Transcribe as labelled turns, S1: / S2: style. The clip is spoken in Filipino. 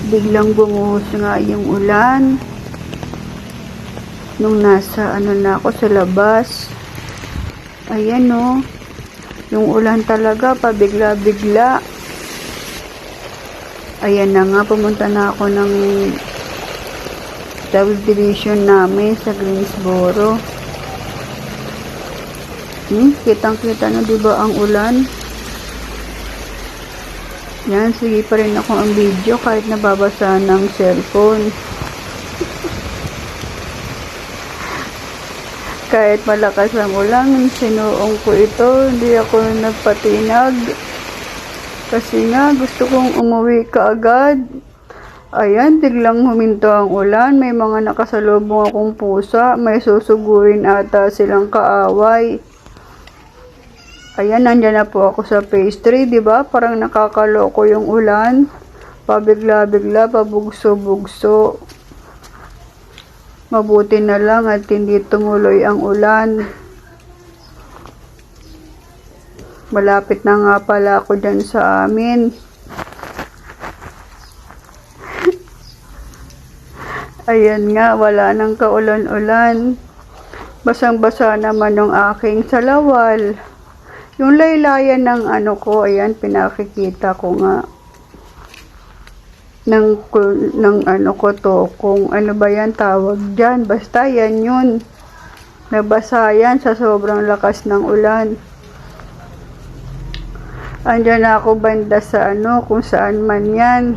S1: Biglang bumuhos nga yung ulan. Nung nasa na ako sa labas. Ayan o. Yung ulan talaga, pabigla-bigla. Ayan na nga, pumunta na ako ng subdivision namin sa Greensboro. Kitang-kita na diba ang ulan? Yan, sige pa rin ako ang video kahit nababasa ng cellphone. Kahit malakas ang ulan, sinuong ko ito, hindi ako nagpatinag. Kasi nga, gusto kong umuwi kaagad. Ayan, biglang huminto ang ulan. May mga nakasalubong akong pusa. May susugurin ata silang kaaway. Ayan, nandyan na po ako sa phase 3, diba? Parang nakakaloko yung ulan. Pabigla-bigla, pabugso-bugso. Mabuti na lang at hindi tumuloy ang ulan. Malapit na nga pala ako dyan sa amin. Ayan nga, wala nang kaulan-ulan. Basang-basa naman yung aking salawal. Yung laylayan ng ko, ayan, pinakikita ko nga. Ng ko to, kung ano ba yan tawag dyan. Basta yan yun. Nabasa yan sa sobrang lakas ng ulan. Andyan na ako banda sa kung saan man yan.